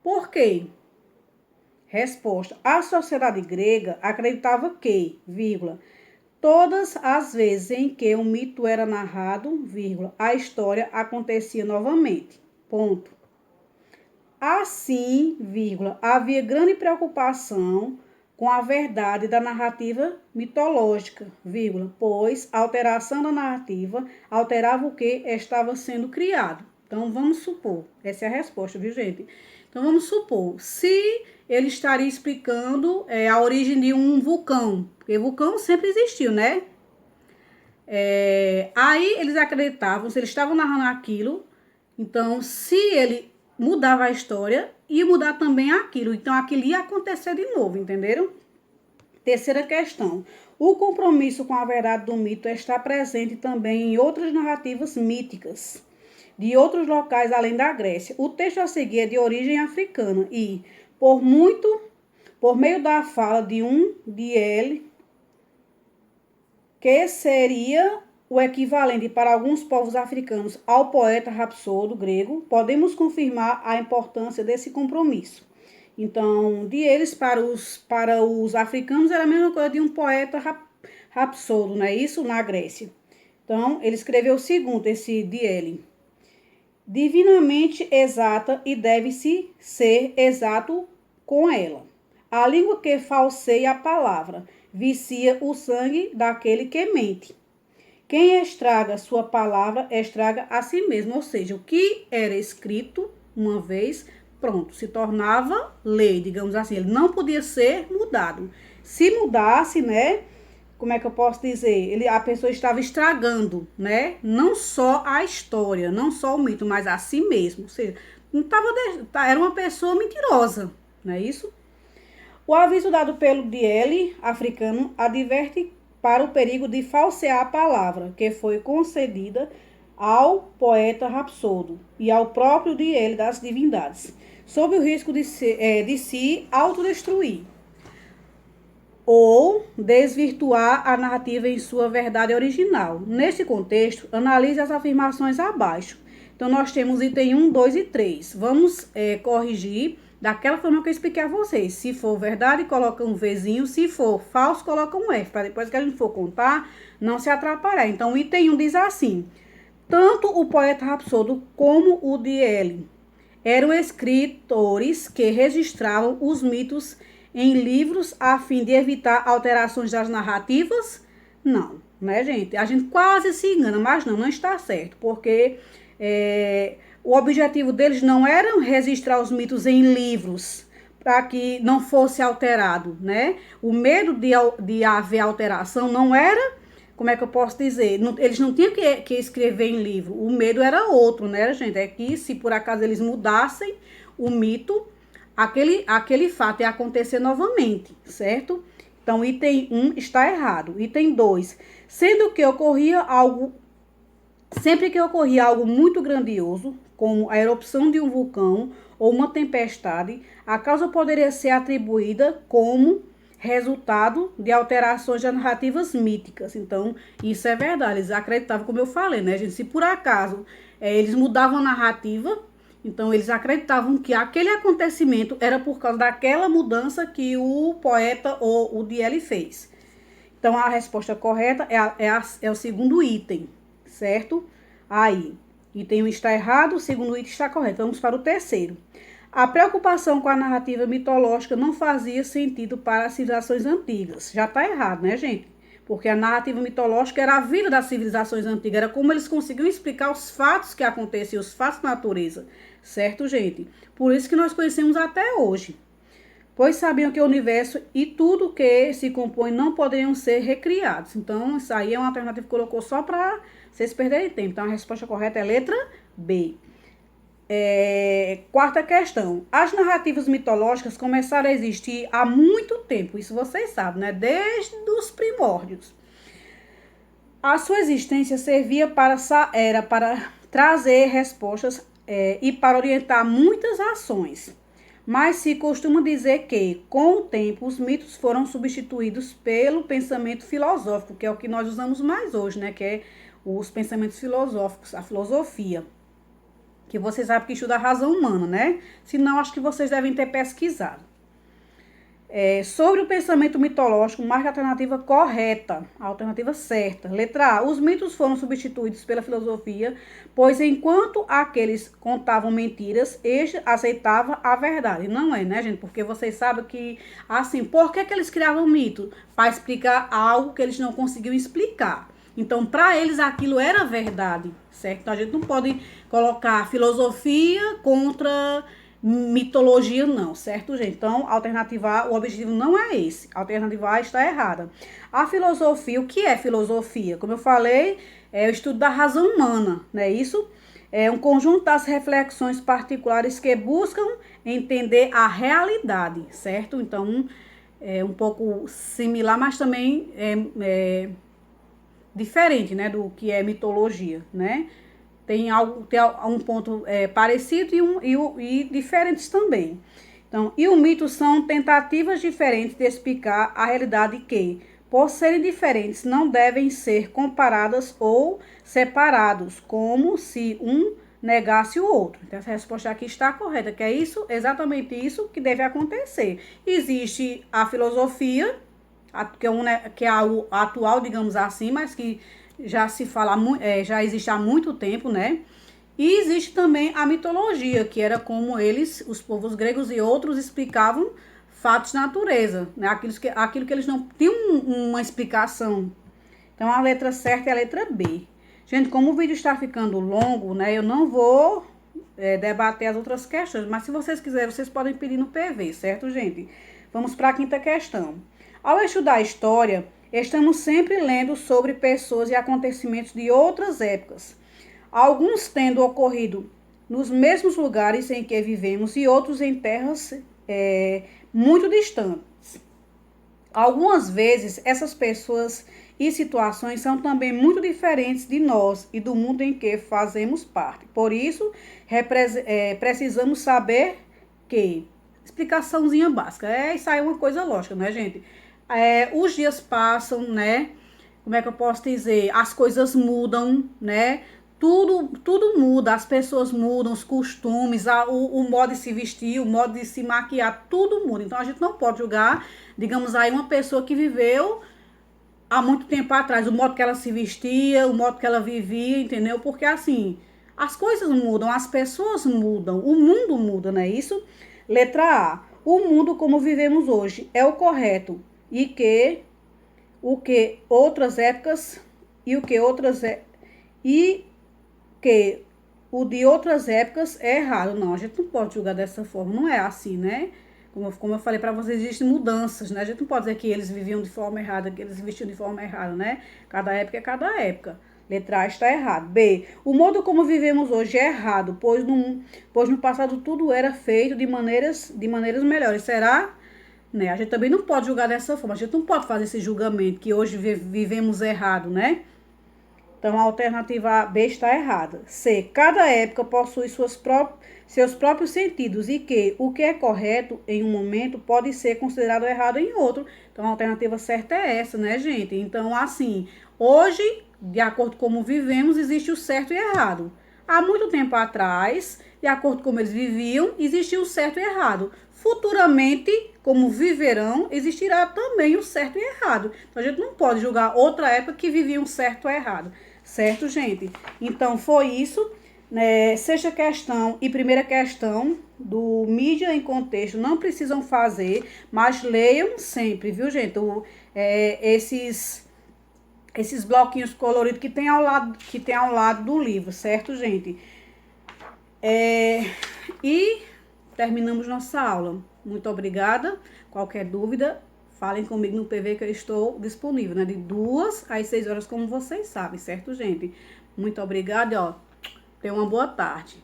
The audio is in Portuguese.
Por quê? Resposta. A sociedade grega acreditava que, vírgula, todas as vezes em que um mito era narrado, vírgula, a história acontecia novamente. Ponto. Assim, vírgula, havia grande preocupação com a verdade da narrativa mitológica, vírgula, pois a alteração da narrativa alterava o que estava sendo criado. Então, vamos supor, essa é a resposta, viu, gente? Então, vamos supor, se ele estaria explicando a origem de um vulcão, porque vulcão sempre existiu, né? Aí eles acreditavam, se eles estavam narrando aquilo, então se ele mudava a história, ia mudar também aquilo, então aquilo ia acontecer de novo, entenderam? Terceira questão. O compromisso com a verdade do mito está presente também em outras narrativas míticas, de outros locais além da Grécia. O texto a seguir é de origem africana e, por meio da fala de ele, que seria o equivalente para alguns povos africanos ao poeta rapsodo grego, podemos confirmar a importância desse compromisso. Então, de eles para os africanos era a mesma coisa de um poeta rapsodo, não é isso? Na Grécia. Então, ele escreveu o segundo, esse Diele. Divinamente exata e deve-se ser exato com ela. A língua que falseia a palavra vicia o sangue daquele que mente. Quem estraga sua palavra, estraga a si mesmo. Ou seja, o que era escrito uma vez, pronto, se tornava lei, digamos assim. Ele não podia ser mudado. Se mudasse, né? Como é que eu posso dizer? A pessoa estava estragando, né? Não só a história, não só o mito, mas a si mesmo. Ou seja, era uma pessoa mentirosa, não é isso? O aviso dado pelo Diele africano adverte para o perigo de falsear a palavra que foi concedida ao poeta rapsodo e ao próprio Diele das divindades, sob o risco de se autodestruir ou desvirtuar a narrativa em sua verdade original. Neste contexto, analise as afirmações abaixo. Então, nós temos item 1, 2 e 3. Vamos corrigir daquela forma que eu expliquei a vocês. Se for verdade, coloca um Vzinho. Se for falso, coloca um F, para depois que a gente for contar, não se atrapalhar. Então, o item 1 diz assim: tanto o poeta rapsodo como o Diele eram escritores que registravam os mitos em livros a fim de evitar alterações das narrativas? Não, né, gente? A gente quase se engana, mas não está certo, porque o objetivo deles não era registrar os mitos em livros para que não fosse alterado, né? O medo de haver alteração não era, como é que eu posso dizer? Eles não tinham que escrever em livro. O medo era outro, né, gente? É que se por acaso eles mudassem o mito, aquele fato ia acontecer novamente, certo? Então, item 1 está errado. Item 2, sempre que ocorria algo muito grandioso, como a erupção de um vulcão ou uma tempestade, a causa poderia ser atribuída como resultado de alterações de narrativas míticas. Então, isso é verdade. Eles acreditavam, como eu falei, né, gente? Se por acaso eles mudavam a narrativa, então eles acreditavam que aquele acontecimento era por causa daquela mudança que o poeta ou o Diele fez. Então, a resposta correta é o segundo item, certo? Aí, item 1 está errado, o segundo item está correto. Vamos para o terceiro. A preocupação com a narrativa mitológica não fazia sentido para as civilizações antigas. Já está errado, né, gente? Porque a narrativa mitológica era a vida das civilizações antigas, era como eles conseguiam explicar os fatos que aconteciam, os fatos da natureza. Certo, gente? Por isso que nós conhecemos até hoje. Pois sabiam que o universo e tudo que se compõe não poderiam ser recriados. Então, isso aí é uma alternativa que colocou só para vocês perderem tempo. Então, a resposta correta é a letra B. Quarta questão. As narrativas mitológicas começaram a existir há muito tempo. Isso vocês sabem, né? Desde os primórdios. A sua existência servia para trazer respostas e para orientar muitas ações. Mas se costuma dizer que, com o tempo, os mitos foram substituídos pelo pensamento filosófico, que é o que nós usamos mais hoje, né? Que é os pensamentos filosóficos, a filosofia. que vocês sabem que estuda a razão humana, né? Se não, acho que vocês devem ter pesquisado. Sobre o pensamento mitológico, marque a alternativa correta, a alternativa certa. Letra A. Os mitos foram substituídos pela filosofia, pois enquanto aqueles contavam mentiras, este aceitava a verdade. Não é, né, gente? Porque vocês sabem que, assim, por que eles criavam mito? Para explicar algo que eles não conseguiam explicar. Então, para eles, aquilo era verdade, certo? Então, a gente não pode colocar filosofia contra mitologia, não, certo, gente? Então, a alternativa A, o objetivo não é esse. A alternativa A está errada. A filosofia, o que é filosofia? Como eu falei, é o estudo da razão humana, não é isso? É um conjunto das reflexões particulares que buscam entender a realidade, certo? Então, é um pouco similar, mas também é diferente, né, do que é mitologia, né? Tem um ponto parecido e diferentes também. Então, e o mito são tentativas diferentes de explicar a realidade que, por serem diferentes, não devem ser comparadas ou separados, como se um negasse o outro. Então, essa resposta aqui está correta, que é isso, exatamente isso que deve acontecer. Existe a filosofia, que é a atual, digamos assim, mas que já se fala, já existe há muito tempo, né? E existe também a mitologia, que era como os povos gregos e outros, explicavam fatos de natureza, né? Aquilo que eles não tinham uma explicação. Então, a letra certa é a letra B. Gente, como o vídeo está ficando longo, né? Eu não vou debater as outras questões, mas se vocês quiserem, vocês podem pedir no PV, certo, gente? Vamos para a quinta questão. Ao estudar história, estamos sempre lendo sobre pessoas e acontecimentos de outras épocas, alguns tendo ocorrido nos mesmos lugares em que vivemos e outros em terras muito distantes. Algumas vezes, essas pessoas e situações são também muito diferentes de nós e do mundo em que fazemos parte. Por isso, precisamos saber que... Explicaçãozinha básica. Isso aí é uma coisa lógica, né, gente? Os dias passam, né? Como é que eu posso dizer? As coisas mudam, né? Tudo muda, as pessoas mudam, os costumes, o modo de se vestir, o modo de se maquiar, tudo muda. Então, a gente não pode julgar, digamos aí, uma pessoa que viveu há muito tempo atrás, o modo que ela se vestia, o modo que ela vivia, entendeu? Porque, assim, as coisas mudam, as pessoas mudam, o mundo muda, não é isso? Letra A. O mundo como vivemos hoje é o correto o que outras épocas e o que o de outras épocas é errado. Não, a gente não pode julgar dessa forma, não é assim, né? Como eu falei para vocês, existem mudanças, né? A gente não pode dizer que eles viviam de forma errada, que eles vestiam de forma errada, né? Cada época é cada época. Letra A está errado. B. O modo como vivemos hoje é errado, pois no passado tudo era feito de maneiras melhores. Será? Né? A gente também não pode julgar dessa forma. A gente não pode fazer esse julgamento que hoje vivemos errado, né? Então, a alternativa B está errada. C. Cada época possui seus próprios sentidos e que o que é correto em um momento pode ser considerado errado em outro. Então, a alternativa certa é essa, né, gente? Então, assim, hoje, de acordo com como vivemos, existe o certo e errado. Há muito tempo atrás, de acordo com como eles viviam, existia o certo e errado. Futuramente, como viverão, existirá também o certo e errado. Então, a gente não pode julgar outra época que vivia um certo ou errado. Certo, gente? Então, foi isso. Sexta questão e primeira questão do mídia em contexto não precisam fazer, mas leiam sempre, viu, gente? Esses bloquinhos coloridos que tem ao lado do livro, certo, gente? E terminamos nossa aula. Muito obrigada. Qualquer dúvida, falem comigo no PV que eu estou disponível, né? De 2 às 6 horas, como vocês sabem, certo, gente? Muito obrigada e, tenham uma boa tarde.